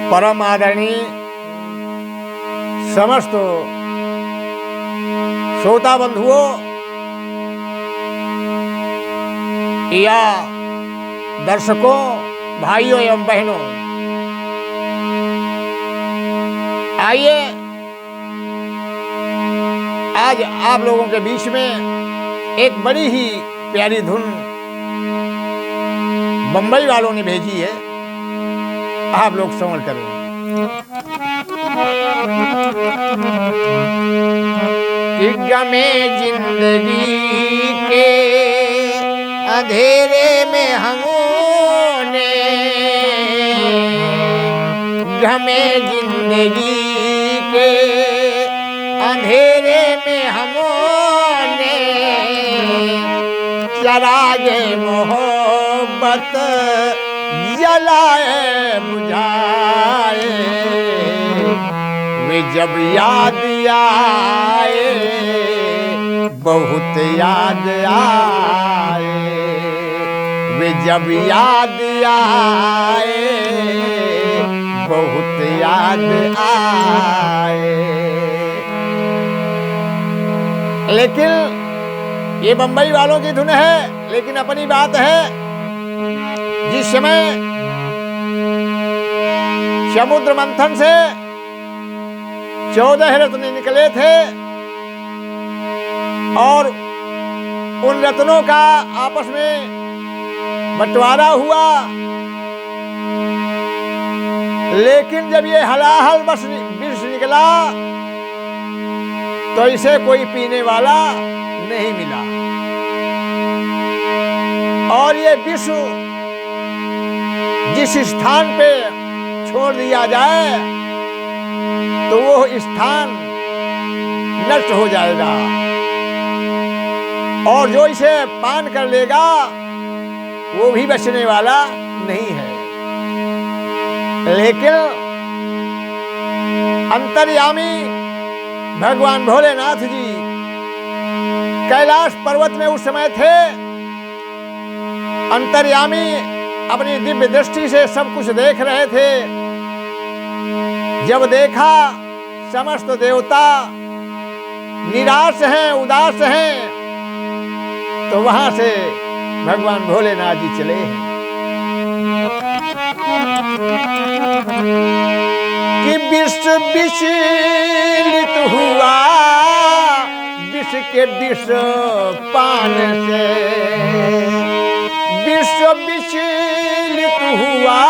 परम आदरणीय समस्त श्रोता बंधुओं या दर्शकों, भाइयों एवं बहनों, आइए आज आप लोगों के बीच में एक बड़ी ही प्यारी धुन बंबई वालों ने भेजी है, आप लोग श्रवण करें। कि गमे जिंदगी के अंधेरे में हमने, गमे जिंदगी के अंधेरे में हमने चरागे मोहब्बत जलाए बुझाए, वे जब याद आए बहुत याद आए, वे जब याद आए बहुत याद आए। लेकिन ये बंबई वालों की धुन है, लेकिन अपनी बात है। जिस समय समुद्र मंथन से 14 रत्न निकले थे और उन रत्नों का आपस में बंटवारा हुआ, लेकिन जब ये हलाहल विष निकला तो इसे कोई पीने वाला नहीं मिला, और ये विष जिस स्थान पे छोड़ दिया जाए तो वो स्थान नष्ट हो जाएगा, और जो इसे पान कर लेगा वो भी बचने वाला नहीं है। लेकिन अंतर्यामी भगवान भोलेनाथ जी कैलाश पर्वत में उस समय थे। अंतर्यामी अपनी दिव्य दृष्टि से सब कुछ देख रहे थे। जब देखा समस्त देवता निराश हैं, उदास हैं, तो वहां से भगवान भोलेनाथ जी चले हैं। कि विष विचलित हुआ विष के विष पान से, विष विचलित हुआ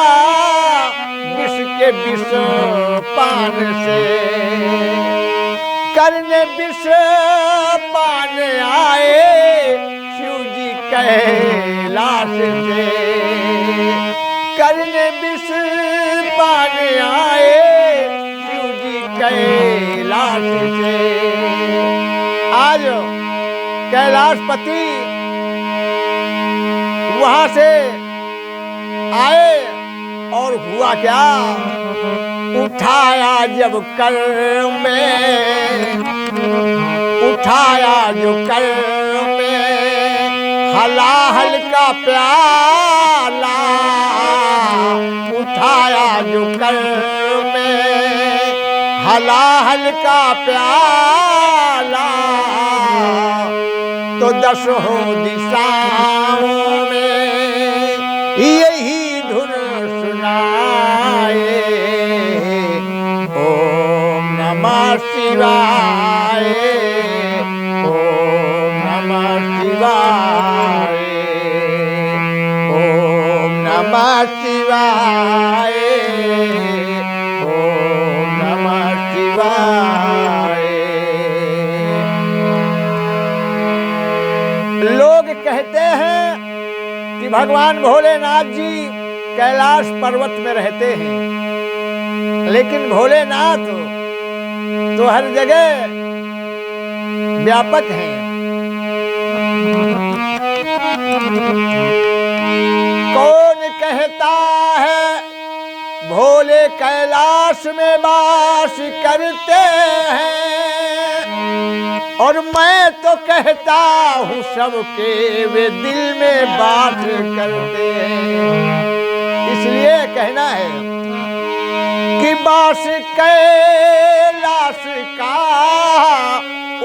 विष के विष पान से, करने विष पान आए शिव जी कैलाश से, करने विष पान आए शिव जी कैलाश से। आज कैलाशपति वहां से आए और हुआ क्या, उठाया जब कर में, उठाया जो कर में हलाहल का प्याला, उठाया जो कर में हलाहल का प्याला, तो दसों दिशाओं में यही धुन सुनाए, ओम नमः शिवाय, ओम नमः शिवाय, ओम नमः शिवाय, ओम नमः शिवाय। लोग कहते हैं कि भगवान भोलेनाथ जी कैलाश पर्वत में रहते हैं, लेकिन भोलेनाथ तो हर जगह व्यापक हैं। कौन कहता है भोले कैलाश में वास करते हैं, और मैं तो कहता हूँ सबके वे दिल में बात करते हैं। इसलिए कहना है वास कैलाश का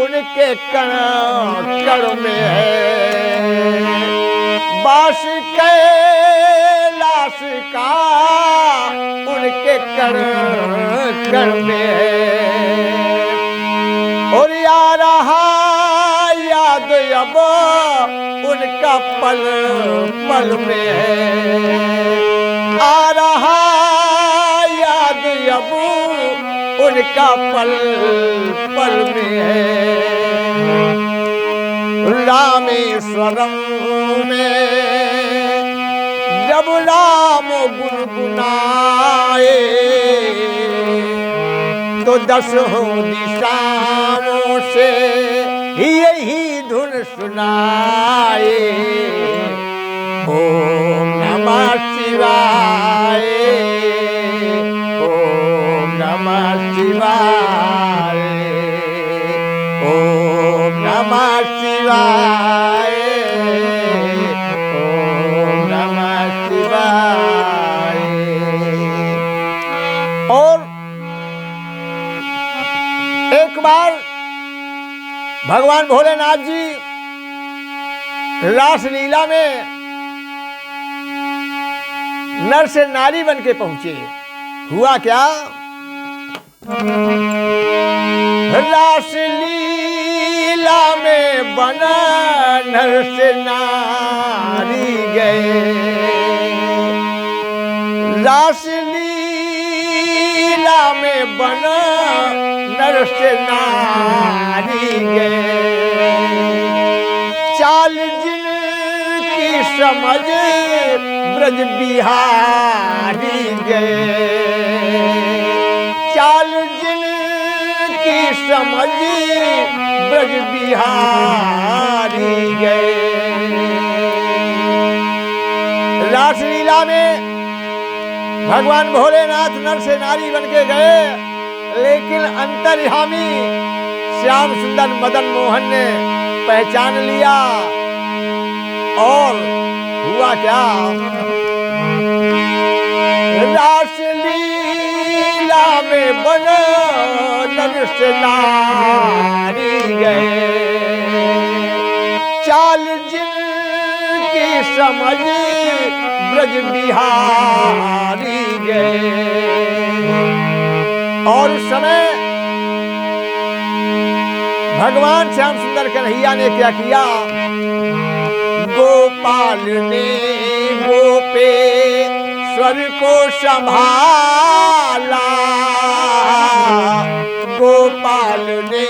उनके कण में है, वास कैलाश का उनके कण में है। और आ रहा याद अब उनका पल पल में है, आ रहा याद अब उनका पल पल में है। रामेश्वरम में जब राम गुनगुनाए तो दसों दिशाओं से यही धुन सुनाए, ओम नमः शिवाय, ओम नमः शिवाय, ओम नमः शिवाय, ओम नमः शिवाय। और एक बार भगवान भोलेनाथ जी रास लीला में नर से नारी बन के पहुंचे। हुआ क्या? रास लीला में बना नर से नारी गए, रास लीला में बना नर से नारी गए। चाल जिनकी समझ ब्रज बिहारी गए, चाल जिनकी समझ ब्रज बिहारी गए। रासलीला में भगवान भोलेनाथ नर से नारी बन के गए, लेकिन अंतर्यामी श्याम सुंदर मदन मोहन ने पहचान लिया। और हुआ क्या? रासलीला में बना नर से नारी गए, चाल जिनकी समझ ब्रज बिहारी गए। और उस समय भगवान श्याम सुंदर कन्हैया ने क्या किया? गोपाल ने गोपेश्वर को संभाला, गोपाल ने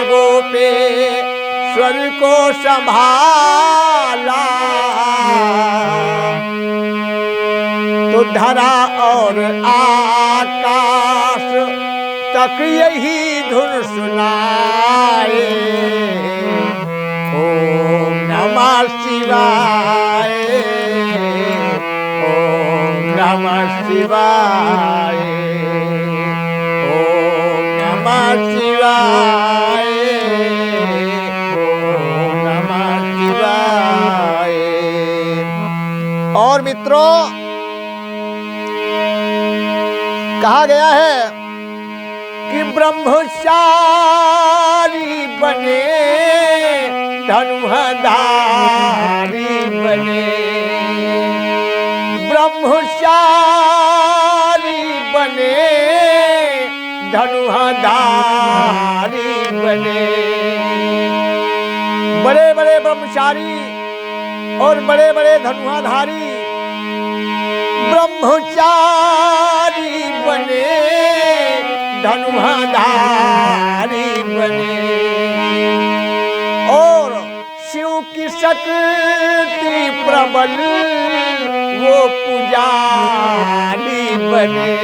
गोपेश्वर को संभाला। तो धरा और आकाश तक यही धुन सुनाए, ओम नमः शिवाय, ओम नमः शिवाय, ओम नमः शिवाय, ओम नमः शिवाय। और मित्रों, कहा गया है कि ब्रह्मचारी बने धनुधारी बने, ब्रह्मचारी बने धनुधारी बने। बड़े बड़े ब्रह्मचारी और बड़े बड़े धनुधारी ब्रह्मचारी बने धनुधारी बने। और शिव की शक्ति प्रबल वो पुजारी बने,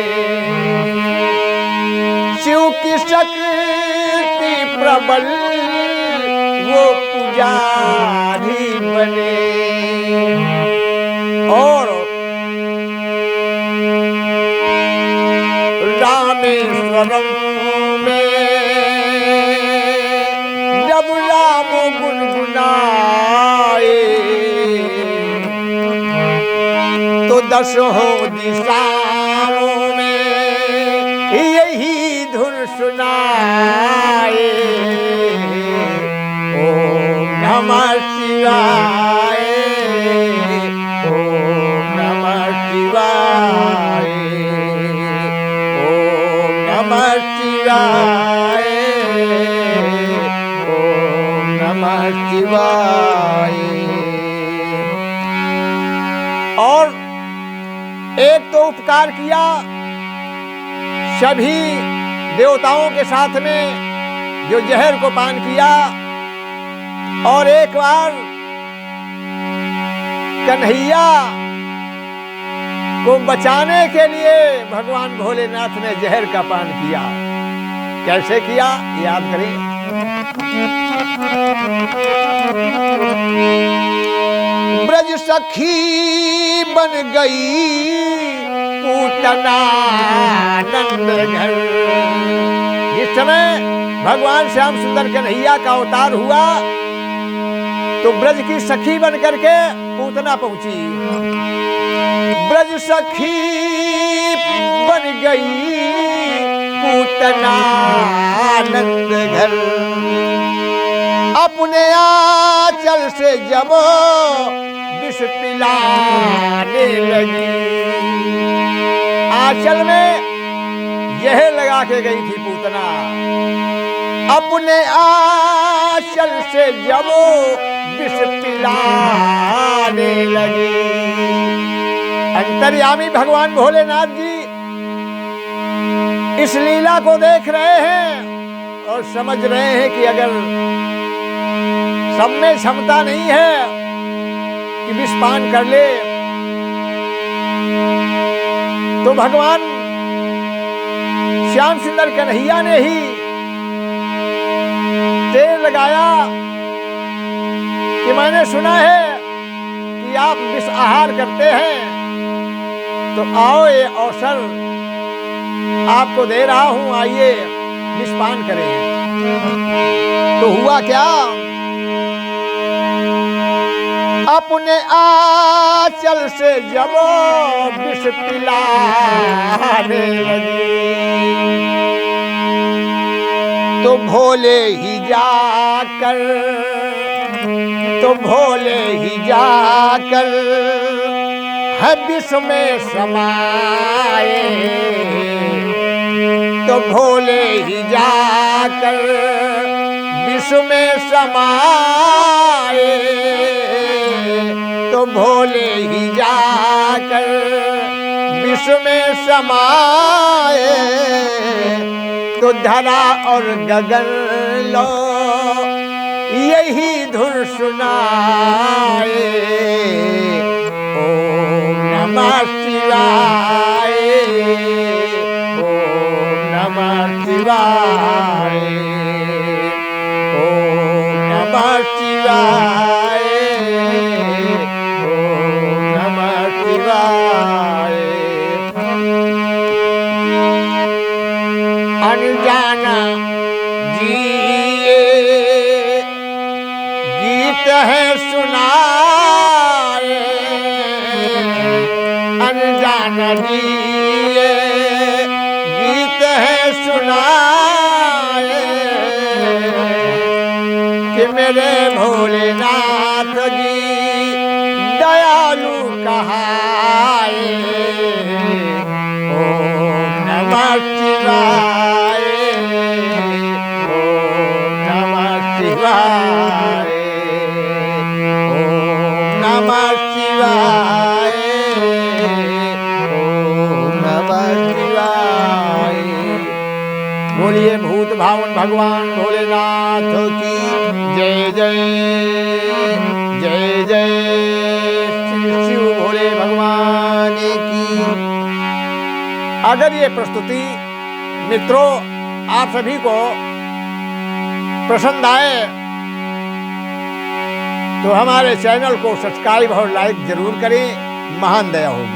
शिव की शक्ति प्रबल वो पुजारी बने। और रामेश्वरम में जब राम गुनगुनाए तो दसों दिशाओं में सुनाए। ओम नमः शिवाय, ओम नमः शिवाय, ओम नमः शिवाय, ओम नमः शिवाय। और एक तो उपकार किया सभी देवताओं के साथ में जो जहर को पान किया, और एक बार कन्हैया को बचाने के लिए भगवान भोलेनाथ ने जहर का पान किया। कैसे किया याद करें। ब्रज सखी बन गई पूतना नंद घर। जिस समय भगवान श्याम सुंदर कन्हैया का अवतार हुआ तो ब्रज की सखी बन करके पूतना पहुंची। ब्रज सखी बन गई पूतना नंद घर। अपने आंचल से जब विष पिलाने लगी। आंचल में यह लगा के गई थी पूतना। अपने आंचल से जब विष पिलाने लगी। अंतर्यामी भगवान भोलेनाथ जी इस लीला को देख रहे हैं और समझ रहे हैं कि अगर सब में क्षमता नहीं है कि विष पान कर ले, तो भगवान श्याम सुंदर कन्हैया ने ही तेल लगाया कि मैंने सुना है कि आप विष आहार करते हैं, तो आओ ये अवसर आपको दे रहा हूं, आइए विष पान करें। तो हुआ क्या। अपने आंचल से जब विष पिलाने लगी तो भोले ही जाकर है विष में समाए। तो भोले ही जाकर विष में समाए। तो भोले ही जाकर विष में समाए। तो धरा और गगन लो यही धुन सुनाए। ओम नमः शिवाय, ओम नमः शिवाय, ओम नमः शिवाय, ओम नमः शिवाय। अनजाना जी गीत है सुनाए। अनजाना जी गीत है सुनाए कि मेरे भोलेनाथ जी दयालु कहाए। ओम नमः शिवाय, ओम नमः शिवाय, ओम नमः शिवाय, ओम नमः शिवाय। बोलिए भूत भावन भगवान भोलेनाथ की जय जय जय जय। शिव भोले भगवान की। अगर ये प्रस्तुति मित्रों आप सभी को पसंद आए तो हमारे चैनल को सब्सक्राइब और लाइक जरूर करें। महान दया होगी।